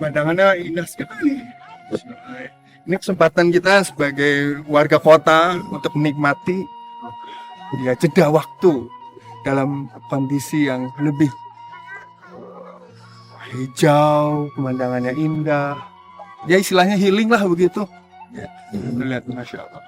Pemandangannya indah sekali. Ini kesempatan kita sebagai warga kota untuk menikmati ya jeda waktu dalam kondisi yang lebih hijau, pemandangannya indah. Ya istilahnya healing lah begitu. Ya, lihat, Masya Allah.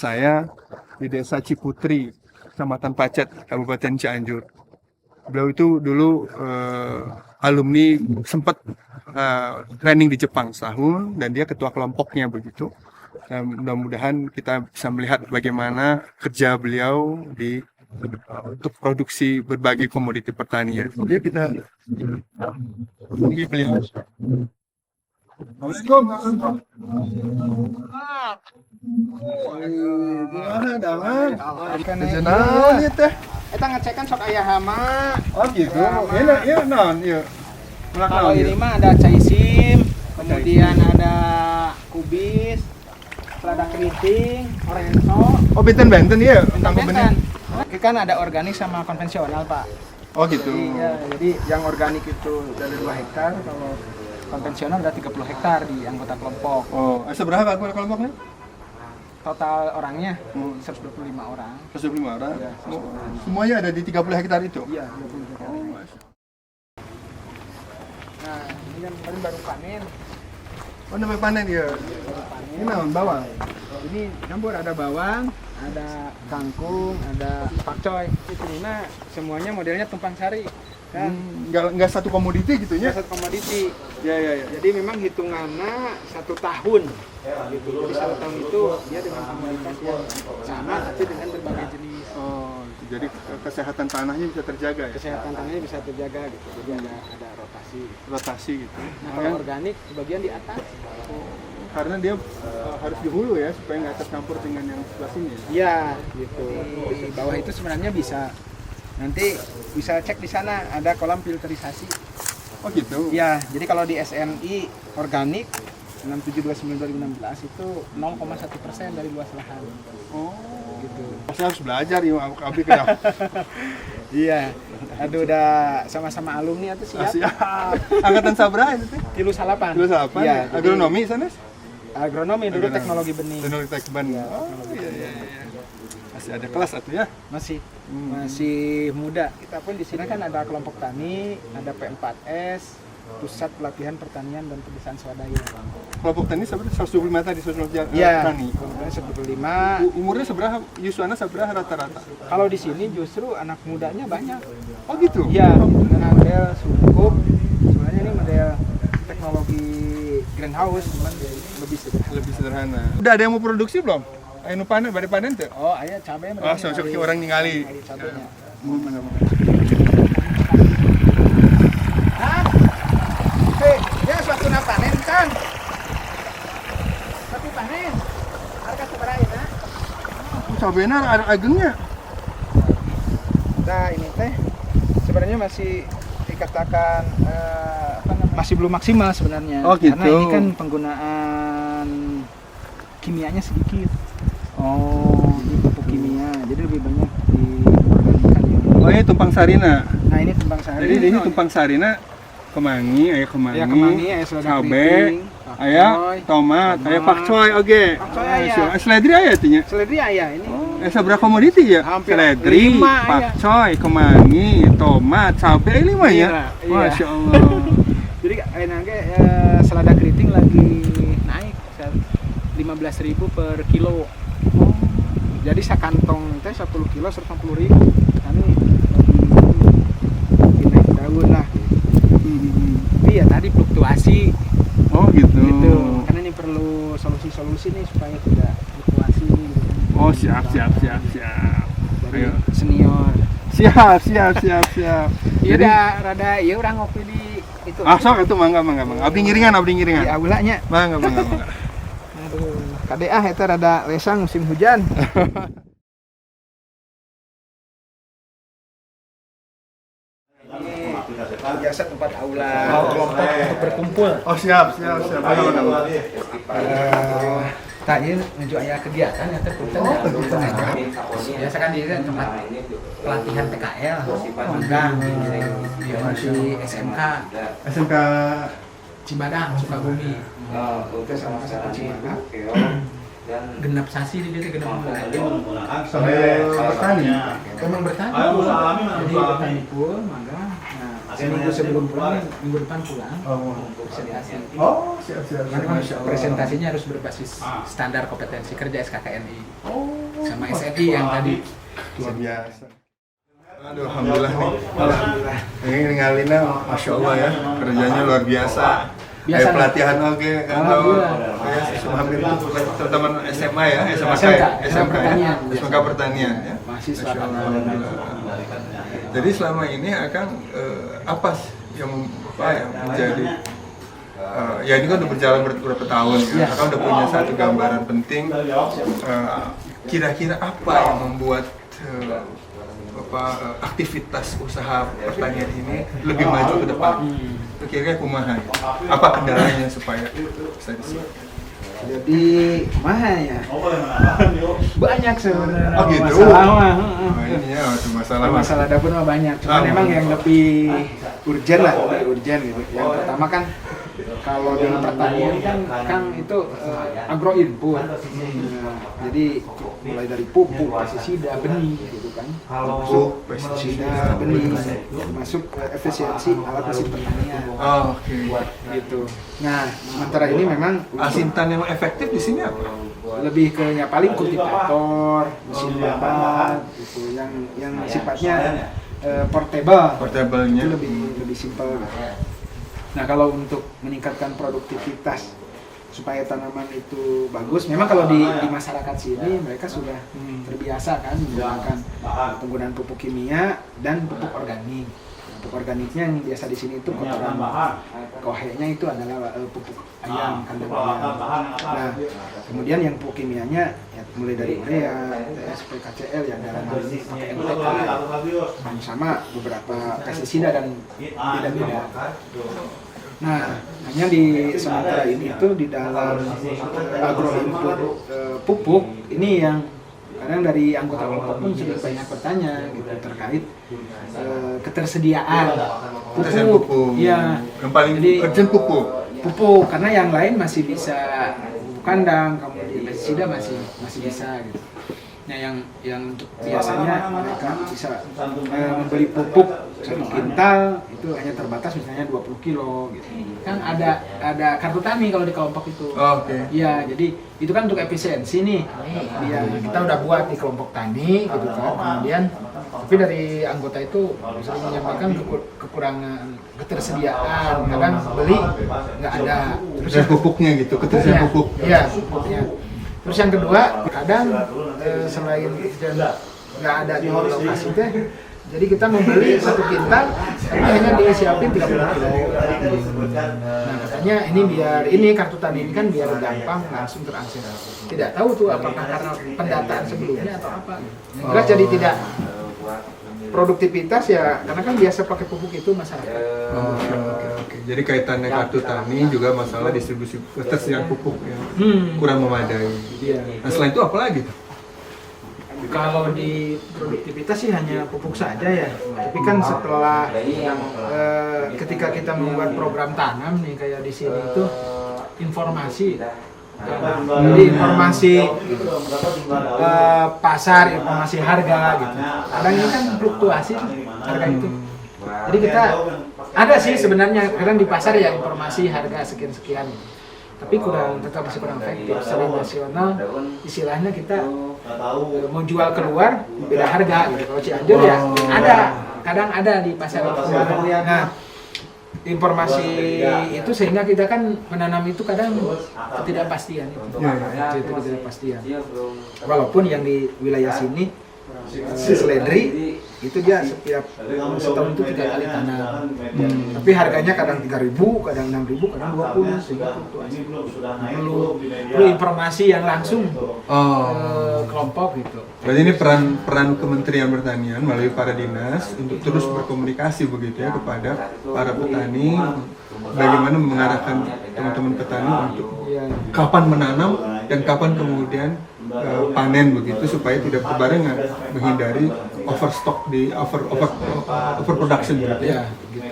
Saya di Desa Ciputri, Kecamatan Pacet, Kabupaten Cianjur. Beliau itu dulu alumni sempat training di Jepang setahun dan dia ketua kelompoknya begitu. Dan mudah-mudahan kita bisa melihat bagaimana kerja beliau di untuk produksi berbagai komoditi pertanian. Oke, kita beliau. Assalamualaikum. Gimana dangan? Kenal ieu teh. Eta ngecekan sok aya hama. Oh gitu. Ieu naon ieu? Kalau ini mah ada caisim, kemudian ada kubis, selada keriting, orenso. Oh benten-benten ieu, tanggung bener. Kan ada organik sama konvensional, Pak. Oh gitu. Jadi yang organik itu dari 2 hektar, kalau konvensional ada 30 hektar di anggota kelompok. Oh, seberapa anggota kelompoknya? Total orangnya 125 orang. 125 orang? Ya, Semuanya ada di 30 hektar itu? Iya, 20 hektar. Nah, ini kan baru panen. Oh, namanya panen ya? Ini naon, bawang? Ini campur, ada bawang, ada kangkung, ada pakcoy. Ini mah semuanya modelnya tumpang sari. Kan? Nggak satu komoditi gitu ya? Satu komoditi. Ya. Jadi memang hitungannya 1 tahun. Gitu. Jadi 1 tahun itu dia dengan komoditas yang sama tapi dengan berbagai jenis. Oh, jadi kesehatan tanahnya bisa terjaga ya? Kesehatan tanahnya bisa terjaga gitu. Jadi ada rotasi. Rotasi gitu. Nah, kalau organik sebagian di atas. Karena dia harus di hulu ya supaya nggak tercampur dengan yang sebelah sini. Iya, gitu. Di bawah itu sebenarnya bisa. Nanti bisa cek di sana ada kolam filterisasi. Oh gitu. Ya, jadi kalau di SNI organik 6729/2016 itu 0,1% dari luas lahan. Oh, Gitu. saya harus belajar ya, Abi kenapa? Iya. Aduh, udah sama-sama alumni atau siap? Siap. Angkatan sabra itu teh? 38. 38. Iya, Agronomi sana? Agronomi dulu teknologi benih. Teknologi tekban. Oh, iya. Masih ada kelas atuh ya? Masih muda. Kita pun di sini kan ada kelompok tani, ada P4S, Pusat Pelatihan Pertanian dan Pedesaan Swadaya. Kelompok tani sebenarnya 125 tadi 125 Iya, tani. kelompoknya 125. Umurnya seberapa? Yusuana seberapa rata-rata? Kalau di sini justru anak mudanya banyak. Oh gitu? Iya, dengan model sungkup. Sebenarnya ini model teknologi greenhouse, cuman Lebih sederhana. Udah ada yang mau produksi belum? Ayo panen, bade panen tuh? Oh, aya cabai. Oh, sok orang ningali. Cabainya. Ya suatu panen kan. Tapi panen. Harga seberapa ya? Cabenya ada agengnya. Nah, ini teh sebenarnya masih dikatakan masih belum maksimal sebenarnya. Oh, gitu. Karena ini kan penggunaan kimianya sedikit. Oh, Ini pupuk kimia, jadi lebih banyak diorganikan ya. Oh, ini tumpang sarina. Nah, ini tumpang sari. Jadi ini tumpang sarina kemangi, aya kemangi, ya, kemangi, aya selada cabe, keriting, aya tomat, aya pakcoy oge. Pakcoy aya. Seledri aya teh nya. Seledri aya ini. Seberapa komoditi ya? Hampir Seledri, 5 aya. pakcoy, kemangi, tomat, cabe 5 ya. Iya. Masya Allah. Jadi enaknya selada keriting lagi naik 15.000 per kilo. Jadi sakantong teh 10 kilo 150.000. Ini naik daun lah. Tapi ya tadi fluktuasi. Oh gitu. Gitu. Karena ini perlu solusi-solusi nih supaya tidak fluktuasi. Gitu. Oh siap. Dari Ayo. senior Siap. Iya dah, rada iya orang ngopi di itu. Sok itu mangga. Abdi ngiringan. Di aulanya. Mangga. Aduh, KDA eta rada lesang musim hujan. Biasa tempat aula kelompok untuk berkumpul. Oh, siap. Tadi menuju aya kegiatan ya teh punten biasa kan dia tempat pelatihan PKL magang di SMK Cibadang Sukabumi itu sama Cibadang genap sasi di dia genap Sampai bertani. memang bertani jadi bertani pun magang. Nah, seminggu sebelum pulang minggu depan pulang bisa dihasil. Oh, siap. Karena presentasinya harus berbasis standar kompetensi kerja SKKNI sama SNI yang tadi. Luar biasa. Aduh, alhamdulillah nih. Ini ninggalinnya, masya Allah ya, kerjanya luar biasa. Biasa, pelatihan oke, kalau hampir itu teman-teman SMA ya, SMK pertanian ya. Mahasiswa. Jadi selama ini akan apa sih yang menjadi ya ini kan udah berjalan beberapa tahun ya. Akan udah punya satu gambaran penting kira-kira apa yang membuat aktivitas usaha pertanian ini lebih maju ke depan. Kira-kira kumaha ya? Apa kendalanya supaya bisa disiapkan? Jadi kumaha ya? Banyak sebenarnya. Oh gitu. Masalah Ini ya masalah dapur mah banyak. Cuman memang yang lebih urgent gitu. Yang pertama kan kalau di pertanian kan itu agro input. Jadi mulai dari pupuk, pestisida, benih gitu kan. Pupuk, pestisida, benih masuk ke efisiensi alat mesin pertanian. Oh, oke. Gitu. Nah, sementara ini memang asintan yang efektif di sini apa? Lebih ke ya paling kultivator, mesin babat gitu yang sifatnya portable. Portable-nya Itu lebih simpel gitu. Nah, kalau untuk meningkatkan produktivitas supaya tanaman itu bagus, memang kalau di masyarakat sini mereka sudah terbiasa kan menggunakan penggunaan pupuk kimia dan pupuk organik. Pupuk organiknya yang biasa di sini itu kotoran kohenya itu adalah pupuk ayam, kandang ayam. Nah, kemudian yang pupuk kimianya ya mulai dari urea, TSP, KCL yang dalam hal ini pakai NPK, sama beberapa pestisida dan beda-beda. Nah, hanya di sementara ini itu di dalam agro input pupuk ini yang kadang dari anggota kelompok pun sudah banyak bertanya gitu terkait ketersediaan pupuk. Ya, yang paling urgent pupuk karena yang lain masih bisa pupuk kandang, kemudian pestisida masih bisa gitu. Nah, yang untuk biasanya mereka bisa membeli pupuk 1 kintal itu hanya terbatas misalnya 20 kilo gitu. Kan ada kartu tani kalau di kelompok itu. Oh, oke. Iya, jadi itu kan untuk efisiensi nih. Ya, kita udah buat di kelompok tani gitu kan. Kemudian tapi dari anggota itu sering menyampaikan kekurangan ketersediaan. Kadang beli nggak ada. Terus pupuknya gitu, ketersediaan pupuk. Iya, pupuknya. Terus yang kedua, kadang selain nggak ada di lokasi teh, jadi kita membeli 1 kintal, tapi hanya disiapin 30 kilo. Nah, katanya ini kartu tani ini kan biar gampang langsung terakses. Tidak tahu tuh apakah karena pendataan sebelumnya atau apa. Yang jelas jadi tidak produktivitas ya, karena kan biasa pakai pupuk itu masyarakat. Oke. Jadi kaitannya kartu tani juga masalah distribusi ketersediaan pupuk yang kurang memadai. Iya. Nah, selain itu apa lagi tuh? Kalau di produktivitas sih hanya pupuk saja ya. Tapi kan setelah ketika kita membuat program tanam nih kayak di sini itu informasi. Jadi informasi pasar, informasi harga gitu. Kadang ini kan fluktuasi harga itu. Jadi kita ada sih sebenarnya kadang di pasar ya informasi harga sekian-sekian. Tapi tetap masih kurang efektif. Secara nasional istilahnya kita mau jual keluar beda harga gitu. Kalau Cianjur ya kadang ada di pasar itu. Nah, informasi itu sehingga kita kan menanam itu kadang ketidakpastian itu. Itu ketidakpastian. Walaupun yang di wilayah sini seledri itu dia setiap setahun itu 3 kali tanam. Tapi harganya kadang 3.000, kadang 6.000, kadang 20 sehingga perlu informasi yang langsung kelompok gitu. Berarti ini peran Kementerian Pertanian melalui para dinas untuk terus berkomunikasi begitu ya kepada para petani, bagaimana mengarahkan teman-teman petani untuk kapan menanam dan kapan kemudian panen begitu supaya tidak berbarengan, menghindari overstock di overproduction gitu ya. Gitu.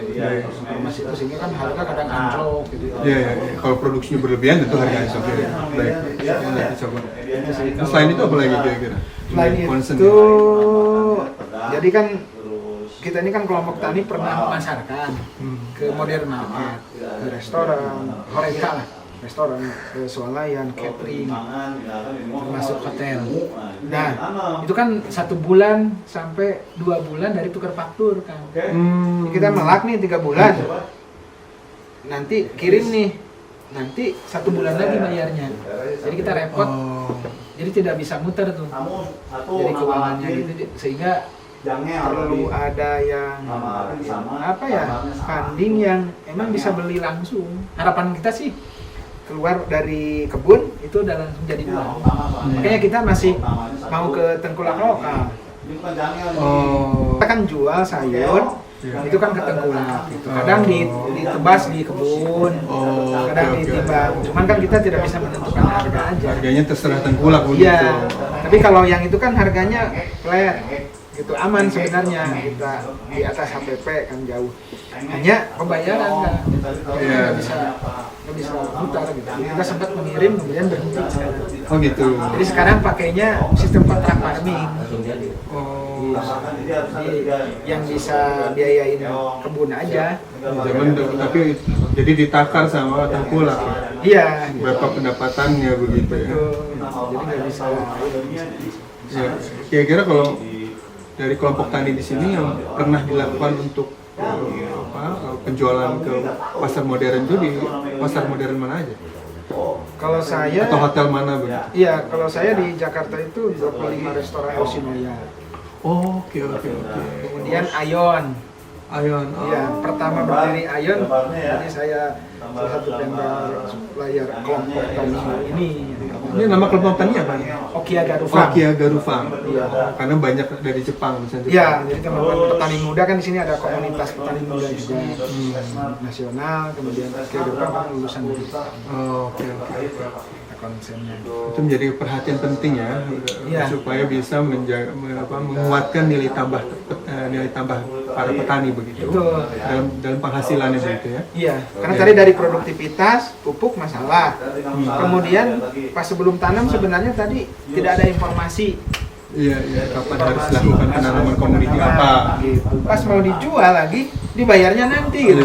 Informasi itu sehingga kan harga kadang anjlok gitu. Iya. Kalau produksinya berlebihan tentu harga anjlok ya. Baik. Nanti coba. Selain itu apa lagi kira-kira? Selain itu, jadi kan kita ini kan kelompok tani pernah memasarkan ke modern market, ke restoran, horeca lah. Restoran, swalayan, catering, termasuk hotel. Nah, itu kan 1 bulan sampai 2 bulan dari tukar faktur kan. Kita melak nih 3 bulan, nanti kirim nih, nanti 1 bulan lagi bayarnya. Jadi kita repot, jadi tidak bisa muter tuh. Jadi keuangannya gitu, sehingga perlu ada yang funding yang emang bisa beli langsung. Harapan kita sih keluar dari kebun itu udah langsung jadi buah. Makanya kita masih mau ke tengkulak lokal. Kita kan jual sayur, itu kan ke tengkulak. Gitu. Kadang ditebas di kebun, kadang ditimbang. Cuman kan kita tidak bisa menentukan harga aja. Harganya terserah tengkulak begitu. Iya. Tapi kalau yang itu kan harganya flat. Itu aman sebenarnya, kita di atas HPP kan jauh, hanya pembayaran kan nggak bisa mutar gitu. Jadi kita sempat mengirim kemudian berhenti sekarang. Oh gitu. Jadi sekarang pakainya sistem kontrak farming. Jadi yang bisa biayain kebun aja. Tapi jadi ditakar sama tengkulak. Iya. Berapa pendapatannya begitu ya. Jadi nggak bisa. Ya, kira-kira kalau dari kelompok tani di sini yang pernah dilakukan untuk penjualan ke pasar modern itu di pasar modern mana aja? Kalau saya atau hotel mana begitu? Iya, kalau saya di Jakarta itu 25 restoran Yoshinoya. Oke. Kemudian Ayon. Iya, pertama berdiri Ayon, jadi saya salah satu vendor supplier kelompok tani ini. Ini nama kelompok tani apa? Okiaga Farm. Okiaga Farm. Iya. Karena banyak dari Jepang misalnya. Iya, jadi teman-teman petani muda kan di sini ada komunitas petani muda juga nasional, kemudian Okiaga Farm kan lulusan dari Oke. konsennya. Itu menjadi perhatian penting ya, supaya bisa menguatkan nilai tambah para petani begitu. Betul. Dalam penghasilannya begitu ya. Iya, karena tadi dari produktivitas pupuk masalah. Kemudian pas sebelum tanam sebenarnya tadi tidak ada informasi. Iya, kapan harus lakukan penanaman komoditi apa. Gitu. Pas mau dijual lagi dibayarnya nanti gitu.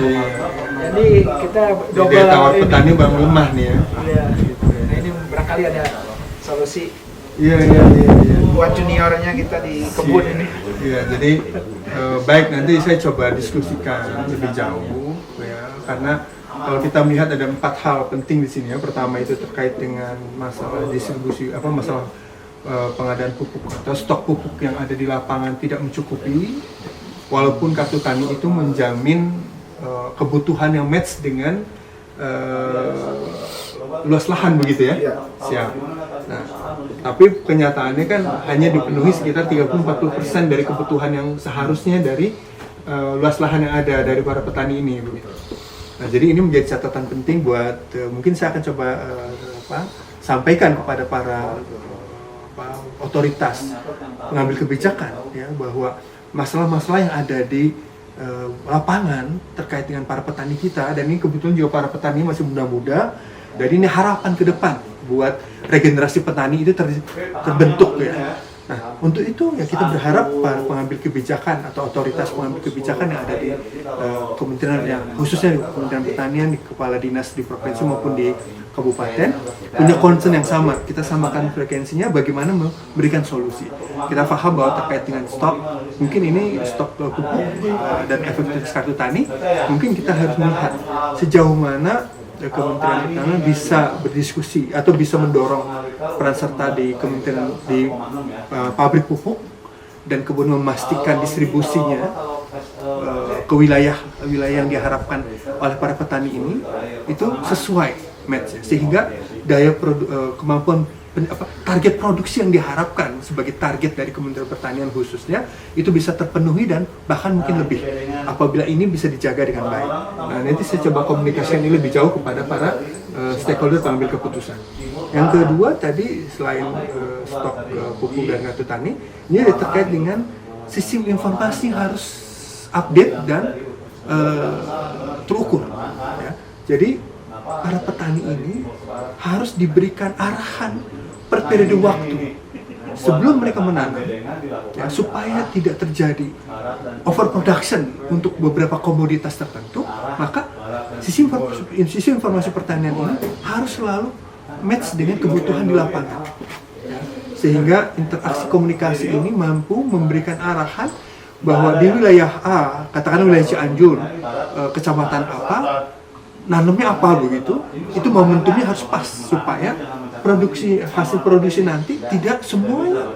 Jadi kita double tawar petani bang lemah nih ya. Iya. Nah ini barangkali ada solusi. Iya. Buat juniornya kita di kebun ini. Iya, jadi baik, nanti saya coba diskusikan lebih jauh ya, karena kalau kita melihat ada 4 hal penting di sini ya. Pertama itu terkait dengan masalah distribusi masalah pengadaan pupuk atau stok pupuk yang ada di lapangan tidak mencukupi, walaupun kartu tani itu menjamin kebutuhan yang match dengan luas lahan begitu ya. Siap. Nah, tapi kenyataannya kan hanya dipenuhi sekitar 30-40% dari kebutuhan yang seharusnya dari luas lahan yang ada dari para petani ini. Nah, jadi ini menjadi catatan penting buat mungkin saya akan coba sampaikan kepada para otoritas pengambil kebijakan ya, bahwa masalah-masalah yang ada di lapangan terkait dengan para petani kita, dan ini kebetulan juga para petani masih muda-muda, dan ini harapan ke depan buat regenerasi petani itu terbentuk ya. Nah, untuk itu ya kita berharap para pengambil kebijakan atau otoritas pengambil kebijakan yang ada di kementerian, yang khususnya di Kementerian Pertanian, di kepala dinas di provinsi maupun di kabupaten, punya concern yang sama. Kita samakan frekuensinya, bagaimana memberikan solusi. Kita paham bahwa terkait dengan stok, mungkin ini stok pupuk dan efektivitas kartu tani, mungkin kita harus melihat sejauh mana Kementerian Pertanian bisa berdiskusi atau bisa mendorong peran serta di kementerian, di pabrik pupuk dan kemudian memastikan distribusinya ke wilayah yang diharapkan oleh para petani ini itu sesuai match, sehingga kemampuan target produksi yang diharapkan sebagai target dari Kementerian Pertanian khususnya itu bisa terpenuhi dan bahkan mungkin lebih apabila ini bisa dijaga dengan baik. Nah, nanti saya coba komunikasikan ini lebih jauh kepada para stakeholder pengambil keputusan. Yang kedua tadi selain stok pupuk dan kartu tani, ini ada terkait dengan sistem informasi harus update dan terukur. Ya. Jadi para petani ini harus diberikan arahan per periode waktu sebelum mereka menanam, ya, supaya tidak terjadi overproduction untuk beberapa komoditas tertentu. Maka sistem informasi pertanian ini harus selalu match dengan kebutuhan di lapangan, ya. Sehingga interaksi komunikasi ini mampu memberikan arahan bahwa di wilayah A, katakanlah wilayah Cianjur, kecamatan apa, nanamnya apa begitu, itu momentumnya harus pas supaya hasil produksi nanti tidak semua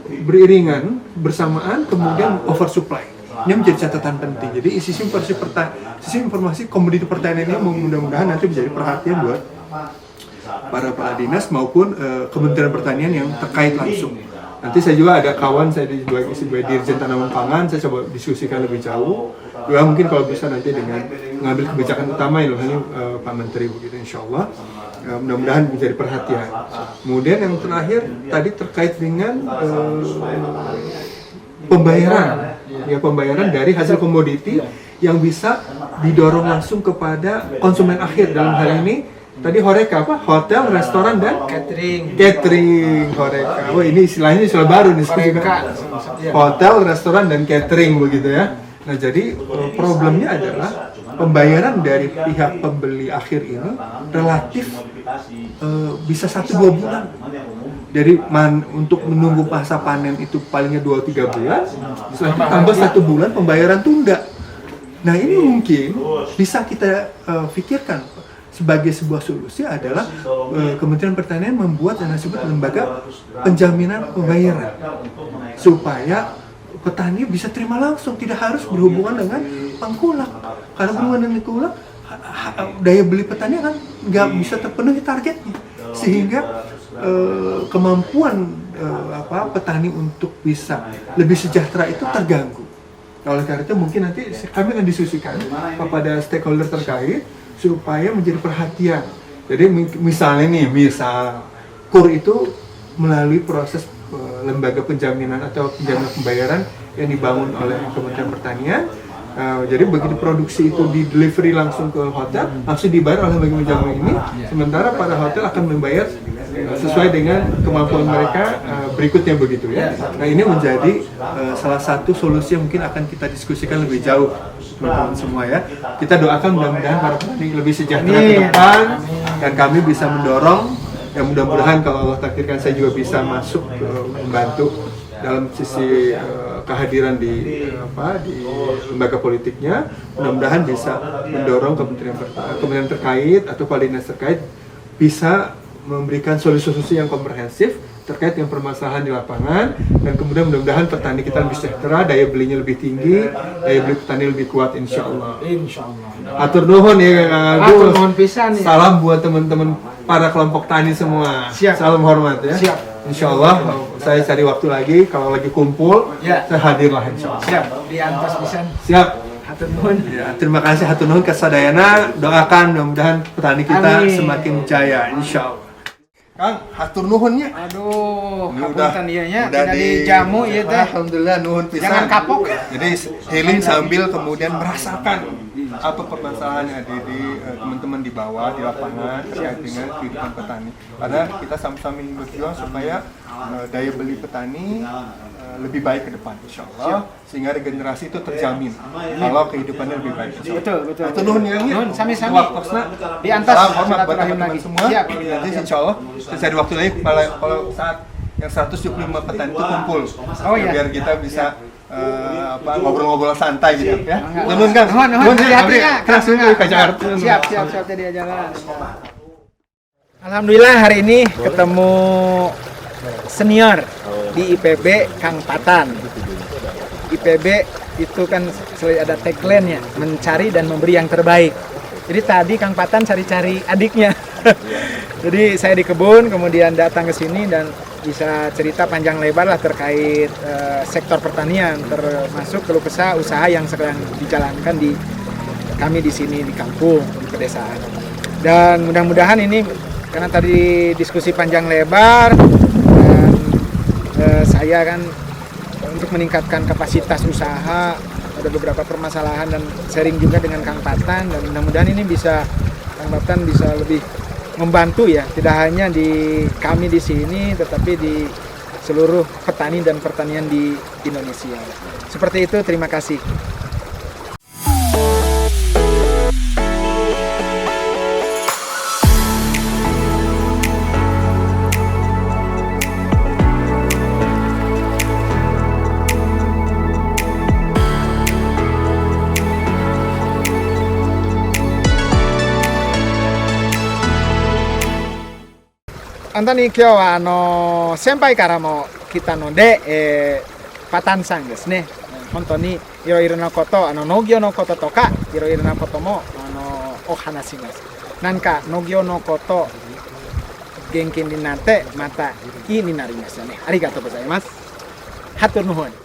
beriringan bersamaan kemudian oversupply. Ini menjadi catatan penting. Jadi sistem informasi komoditi pertanian ini mudah-mudahan nanti menjadi perhatian buat para kepala dinas maupun Kementerian Pertanian yang terkait langsung. Nanti saya juga ada kawan saya sebagai Dirjen Tanaman Pangan, saya coba diskusikan lebih jauh. Ya mungkin kalau bisa nanti dengan mengambil kebijakan utama ini Pak Menteri begitu, insya Allah. Mudah-mudahan menjadi perhatian. Kemudian yang terakhir tadi terkait dengan pembayaran dari hasil komoditi yang bisa didorong langsung kepada konsumen akhir. Dalam hal ini tadi Horeca apa? Hotel, restoran dan catering Horeca. Oh ini istilahnya istilah baru nih. Hotel, restoran dan catering begitu ya. Nah jadi problemnya adalah pembayaran dari pihak pembeli akhir ini relatif bisa 1-2 bulan. Jadi untuk menunggu masa panen itu palingnya 2-3 bulan, setelah itu tambah 1 bulan pembayaran tunda. Nah ini mungkin bisa kita pikirkan sebagai sebuah solusi adalah Kementerian Pertanian membuat yang disebut lembaga penjaminan pembayaran supaya petani bisa terima langsung, tidak harus berhubungan dengan pengkulak. Karena berhubungan dengan pengkulak, daya beli petani kan nggak bisa terpenuhi targetnya, sehingga kemampuan petani untuk bisa lebih sejahtera itu terganggu. Oleh karena itu mungkin nanti kami akan diskusikan kepada stakeholder terkait supaya menjadi perhatian. Jadi misalnya KUR itu melalui proses lembaga penjaminan atau penjaminan pembayaran yang dibangun oleh Kementerian Pertanian. Jadi begitu produksi itu di delivery langsung ke hotel, langsung dibayar oleh lembaga penjaminan ini. Sementara para hotel akan membayar sesuai dengan kemampuan mereka berikutnya begitu ya. Nah ini menjadi salah satu solusi yang mungkin akan kita diskusikan lebih jauh teman-teman semua ya. Kita doakan mudah-mudahan para petani lebih sejahtera ke depan dan kami bisa mendorong. Ya mudah-mudahan kalau Allah takdirkan saya juga bisa masuk membantu dalam sisi kehadiran di lembaga politiknya. Mudah-mudahan bisa mendorong kementerian terkait atau kepala dinas terkait bisa memberikan solusi-solusi yang komprehensif terkait dengan permasalahan di lapangan, dan kemudian mudah-mudahan petani kita lebih sejahtera, daya belinya lebih tinggi, daya beli petani lebih kuat, insya Allah. Atur nuhun ya Kang Agus. Salam buat teman-teman para kelompok tani semua. Siap. Salam hormat ya. Siap. Insya Allah saya cari waktu lagi, kalau lagi kumpul ya, saya hadirlah insya Allah. Siap. Diantos pisan. Siap. Hatur nuhun. Ya, terima kasih hatur nuhun kesadayana. Doakan mudah-mudahan petani kita semakin jaya insya Allah. Kang, hatur nuhunnya. Aduh, hapunten ieu nya tidak dijamu ieu teh. Alhamdulillah nuhun pisan. Jangan kapok. Jadi healing sambil kemudian merasakan apa permasalahan yang ada di teman-teman di bawah di lapangan terkait dengan kehidupan petani. Karena kita sama-sama ingin berjuang supaya daya beli petani lebih baik ke depan insyaallah, sehingga regenerasi itu terjamin kalau kehidupannya lebih baik. Betul. Atau nuhun ya. Nuhun sami-sami. Di antas hormat buat teman-teman semua. Siap. Nanti insyaallah saya cari waktu lagi kalau saat yang 175 petani itu kumpul. Oh iya. Biar kita bisa ngobrol-ngobrol santai gitu ya. Nuhun Kang. Nuhun hati-hatinya. Siap jadi jalan. Alhamdulillah hari ini ketemu senior di IPB Kang Patan. IPB itu kan selalu ada tagline-nya, mencari dan memberi yang terbaik. Jadi tadi Kang Patan cari-cari adiknya. Jadi saya di kebun, kemudian datang ke sini dan bisa cerita panjang lebar lah terkait sektor pertanian, termasuk keluh kesah usaha yang sedang dijalankan di kami di sini di kampung, di pedesaan. Dan mudah-mudahan ini karena tadi diskusi panjang lebar dan saya kan untuk meningkatkan kapasitas usaha ada beberapa permasalahan dan sharing juga dengan Kang Patan, dan mudah-mudahan ini bisa Kang Patan bisa lebih membantu ya, tidak hanya di kami di sini tetapi di seluruh petani dan pertanian di Indonesia. Seperti itu, terima kasih. Antoni今日は先輩からも来たので、パタンさんですね、本当にいろいろなこと農業のこととかいろいろなこともお話します。なんか農業のこと元気になってまたいいになりましたね。ありがとうございます。ハトの方に